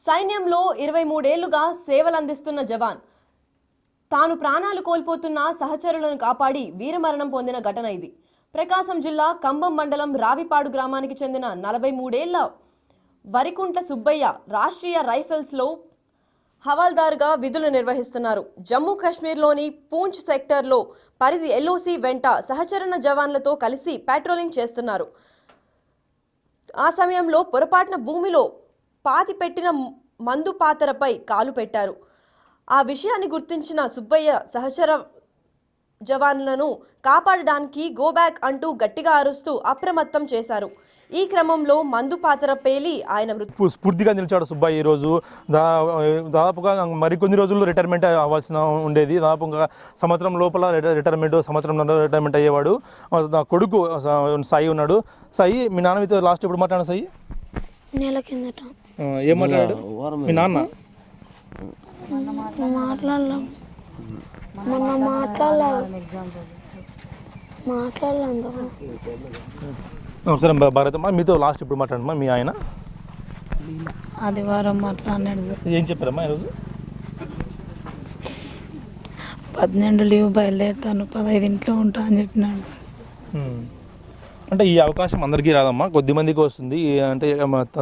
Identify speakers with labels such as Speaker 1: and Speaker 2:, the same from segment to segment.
Speaker 1: సైన్యంలో 23 ఏళ్లుగా సేవలందిస్తున్న జవాన్ తాను ప్రాణాలు కోల్పోతున్న సహచరులను కాపాడి వీరమరణం పొందిన ఘటన ఇది. ప్రకాశం జిల్లా కంబం మండలం రావిపాడు గ్రామానికి చెందిన 43 ఏళ్ల వరికుంట్ల సుబ్బయ్య రాష్ట్రీయ రైఫిల్స్లో హవాల్దార్గా విధులు నిర్వహిస్తున్నారు. జమ్మూ కాశ్మీర్లోని పూంచ్ సెక్టర్లో పరిధి ఎల్ఓసి వెంట సహచరణ జవాన్లతో కలిసి పెట్రోలింగ్ చేస్తున్నారు. ఆ సమయంలో పొరపాటున భూమిలో పాతిపెట్టిన మందు పాతరపై కాలు పెట్టారు. ఆ విషయాన్ని గుర్తించిన సుబ్బయ్య సహచర జవాన్లను కాపాడడానికి గోబ్యాక్ అంటూ గట్టిగా అరుస్తూ అప్రమత్తం చేశారు. ఈ క్రమంలో మందు పాతర పేలి ఆయన
Speaker 2: స్ఫూర్తిగా నిలిచాడు సుబ్బయ్య. ఈరోజు దాదాపుగా మరికొన్ని రోజుల్లో రిటైర్మెంట్ అవ్వాల్సిన ఉండేది. దాదాపుగా సంవత్సరం లోపల సంవత్సరం రిటైర్మెంట్ అయ్యేవాడు. నా కొడుకు సాయి ఉన్నాడు. సాయి, మీ నాన్న మీతో లాస్ట్ ఎప్పుడు మాట్లాడాను? సాయి,
Speaker 3: నెల కిందట.
Speaker 2: ఏం మాట్లాడాడు మీ నాన్న?
Speaker 3: మాట్లాడలేం, మొన్న మాట్లాడలేదు.
Speaker 2: సరే భారత, మీతో లాస్ట్ ఇప్పుడు మాట్లాడమ్మా. మీ ఆయన
Speaker 4: ఆదివారం మాట్లాడినాడు సార్.
Speaker 2: ఏం చెప్పారమ్మా ఈరోజు?
Speaker 4: 12 లీవ్ బయలుదేరుతాను, 15 ఇంట్లో ఉంటా అని చెప్పినాడు సార్.
Speaker 2: అంటే ఈ అవకాశం అందరికీ రాదమ్మా, కొద్దిమందికి వస్తుంది. అంటే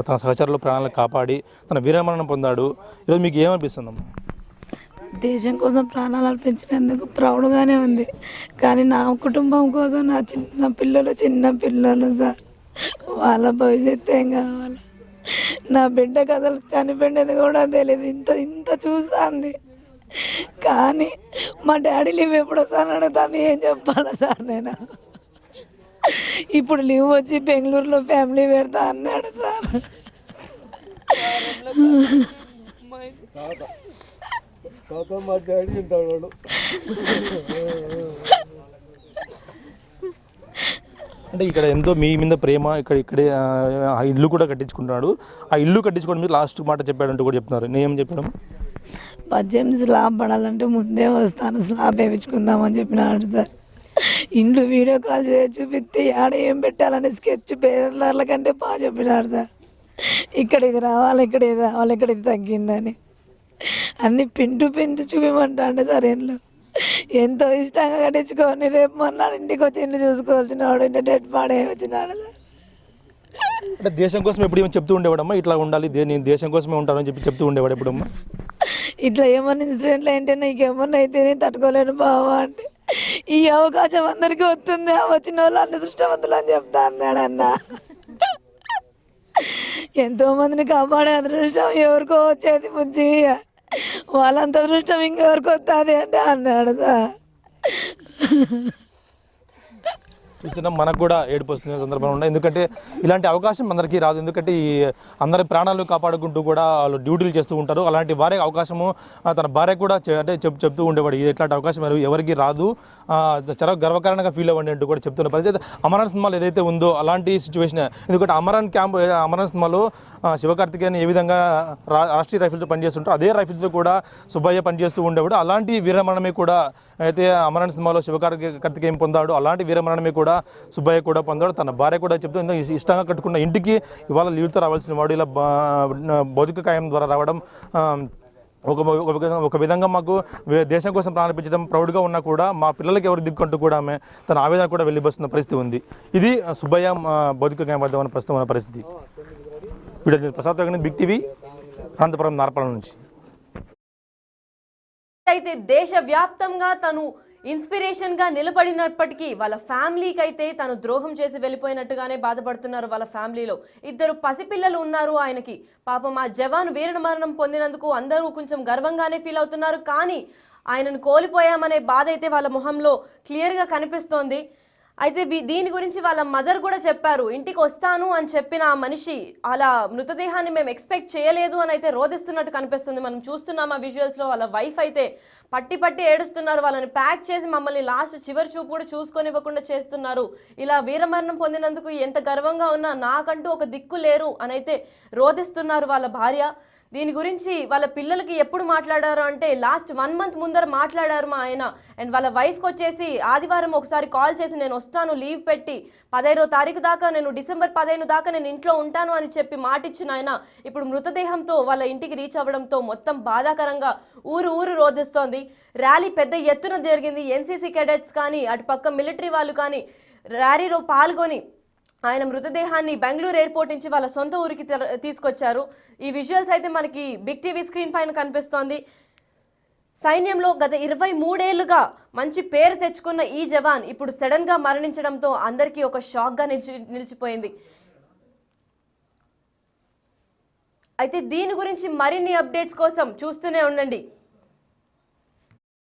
Speaker 2: తన సహచరుల ప్రాణాలను కాపాడి తన వీరమరణం పొందాడు. ఈరోజు మీకు ఏమనిపిస్తుందమ్మా?
Speaker 4: దేశం కోసం ప్రాణాలు అర్పించినందుకు ప్రౌడ్గానే ఉంది. కానీ నా కుటుంబం కోసం నా చిన్న పిల్లలు సార్, వాళ్ళ భవిష్యత్తు ఏం కావాలి? నా బిడ్డకు అసలు చనిపోయినది కూడా తెలియదు. ఇంత చూస్తుంది. కానీ మా డాడీ లీవ్ ఎప్పుడు వస్తాను అడుగుతాను. ఏం చెప్పాలా సార్ నేను? ఇప్పుడు లీవ్ వచ్చి బెంగళూరులో ఫ్యామిలీ పెడతా అన్నాడు సార్.
Speaker 2: మా డాడీ ఉంటాడు. అంటే ఇక్కడ ఎంతో మీ మీద ప్రేమ, ఇక్కడే ఆ ఇల్లు కూడా కట్టించుకుంటున్నాడు. ఆ ఇల్లు కట్టించుకోవడం మీద లాస్ట్ మాట చెప్పాడంటూ కూడా చెప్తున్నారు. నేనేం చెప్పాడు?
Speaker 4: 18 స్లాబ్ పడాలంటే ముందే వస్తాను, స్లాబ్ వేయించుకుందామని చెప్పినాడు సార్. ఇంట్లో వీడియో కాల్ చేసి చూపిస్తే ఆడ ఏం పెట్టాలని స్కెచ్ పేదల కంటే బాగా చెప్పినాడు సార్. ఇక్కడ ఇది రావాలి, ఇక్కడ ఇది తగ్గిందని అన్ని పింటు చూపిమంటాడు సార్. ఇంట్లో ఎంతో ఇష్టంగా కట్టించుకొని రేపు మొన్న ఇంటికి వచ్చి ఇల్లు చూసుకోవాల్సిన వాడు ఇంటి డెడ్ బాడీ వచ్చినాడు సార్.
Speaker 2: అంటే దేశం కోసం ఎప్పుడు ఏమో చెప్తూ ఉండేవాడమ్మా, ఇట్లా ఉండాలి, నేను దేశం కోసమే ఉంటానని చెప్తూ ఉండేవాడు ఎప్పుడమ్మా?
Speaker 4: ఇట్లా ఏమన్నా ఇన్సిడెంట్లు ఏంటి, నీకేమన్నా అయితే నేను తట్టుకోలేను బావా అంటే, ఈ అవకాశం అందరికీ వస్తుంది, వచ్చిన వాళ్ళు అన్ని దృష్టవంతులు అని చెప్తా అన్నాడు అన్న. ఎంతో మందిని కాపాడే అదృష్టం ఎవరికో వచ్చేది ముంచి, వాళ్ళంత అదృష్టం ఇంకెవరికి వస్తుంది అంటే అన్నాడు సార్.
Speaker 2: చూస్తున్నాం, మనకు కూడా ఏడుపు వస్తున్న సందర్భం ఉన్నాయి. ఎందుకంటే ఇలాంటి అవకాశం అందరికీ రాదు. ఎందుకంటే ఈ అందరి ప్రాణాలు కాపాడుకుంటూ కూడా వాళ్ళు డ్యూటీలు చేస్తూ ఉంటారు. అలాంటి వారి అవకాశము తన భార్య కూడా అంటే చెప్తూ ఉండేవాడు, ఇట్లాంటి అవకాశం ఎవరికి రాదు, చాలా గర్వకారణంగా ఫీల్ అవ్వండి అంటూ కూడా చెప్తున్న పరిస్థితి. అమరన్ సినిమాలో ఏదైతే ఉందో అలాంటి సిచ్యువేషన్. ఎందుకంటే అమరన్ సినిమాలో శివకార్తికేయన్ ఏ విధంగా రాష్ట్రీయ రైఫిల్స్తో పనిచేస్తుంటారో అదే రైఫిల్స్తో కూడా సుబ్బయ్య పనిచేస్తూ ఉండేవాడు. అలాంటి వీరమరణమే కూడా అయితే అమరన్ సినిమాలో శివకార్తికేయన్ పొందాడు, అలాంటి వీరమరణమే కూడా సుబ్బయ్య కూడా పొందాడు. తన భార్య కూడా చెప్తూ ఇష్టంగా కట్టుకున్న ఇంటికి ఇవాళ లీవ్తో రావాల్సిన వాడు ఇలా భౌతిక కాయం ద్వారా రావడం ఒక విధంగా మాకు దేశం కోసం ప్రారంభించడం ప్రౌడ్గా ఉన్నా కూడా మా పిల్లలకి ఎవరు దిక్కుంటూ కూడా ఆమె తన ఆవేదన కూడా వెళ్ళిపోతున్న పరిస్థితి ఉంది. ఇది సుబ్బయ్య భౌతిక కాయం వద్ద ఉన్న ప్రస్తుతం ఉన్న పరిస్థితి. Video Prasad big TV, Anantapuram, Narpala నుంచి.
Speaker 1: అయితే దేశవ్యాప్తంగా తను ఇన్స్పిరేషన్గా నిలబడినప్పటికీ వాళ్ళ ఫ్యామిలీకి అయితే తను ద్రోహం చేసి వెళ్ళిపోయినట్టుగానే బాధపడుతున్నారు. వాళ్ళ ఫ్యామిలీలో 2 పసిపిల్లలు ఉన్నారు ఆయనకి. పాపం ఆ జవాన్ వీరమరణం పొందినందుకు అందరూ కొంచెం గర్వంగానే ఫీల్ అవుతున్నారు. కానీ ఆయనను కోల్పోయామనే బాధ అయితే వాళ్ళ మొహంలో క్లియర్గా కనిపిస్తోంది. అయితే దీని గురించి వాళ్ళ మదర్ కూడా చెప్పారు, ఇంటికి వస్తాను అని చెప్పిన ఆ మనిషి అలా మృతదేహాన్ని మేము ఎక్స్పెక్ట్ చేయలేదు అని అయితే రోధిస్తున్నట్టు కనిపిస్తుంది. మనం చూస్తున్నాం ఆ విజువల్స్లో. వాళ్ళ వైఫ్ అయితే పట్టి ఏడుస్తున్నారు. వాళ్ళని ప్యాక్ చేసి మమ్మల్ని లాస్ట్ చివరి చూపు కూడా చూసుకొనివ్వకుండా చేస్తున్నారు. ఇలా వీరమరణం పొందినందుకు ఎంత గర్వంగా ఉన్నా నాకంటూ ఒక దిక్కు లేరు అని అయితే రోధిస్తున్నారు వాళ్ళ భార్య. దీని గురించి వాళ్ళ పిల్లలకి ఎప్పుడు మాట్లాడారు అంటే లాస్ట్ 1 month ముందర మాట్లాడారు మా ఆయన. అండ్ వాళ్ళ వైఫ్కి వచ్చేసి ఆదివారం ఒకసారి కాల్ చేసి నేను వస్తాను లీవ్ పెట్టి 15వ తారీఖు దాకా నేను డిసెంబర్ 15 దాకా నేను ఇంట్లో ఉంటాను అని చెప్పి మాటిచ్చిన ఆయన ఇప్పుడు మృతదేహంతో వాళ్ళ ఇంటికి రీచ్ అవ్వడంతో మొత్తం బాధాకరంగా ఊరు రోధిస్తోంది. ర్యాలీ పెద్ద ఎత్తున జరిగింది. ఎన్సీసీ కేడెట్స్ కానీ అటుపక్క మిలిటరీ వాళ్ళు కానీ ర్యాలీలో పాల్గొని ఆయన మృతదేహాన్ని బెంగళూరు ఎయిర్పోర్ట్ నుంచి వాళ్ళ సొంత ఊరికి తీసుకొచ్చారు. ఈ విజువల్స్ అయితే మనకి బిగ్ టీవీ స్క్రీన్ పైన కనిపిస్తోంది. సైన్యంలో గత 23 ఏళ్లుగా మంచి పేరు తెచ్చుకున్న ఈ జవాన్ ఇప్పుడు సడన్గా మరణించడంతో అందరికీ ఒక షాక్గా నిలిచిపోయింది. అయితే దీని గురించి మరిన్ని అప్డేట్స్ కోసం చూస్తూనే ఉండండి.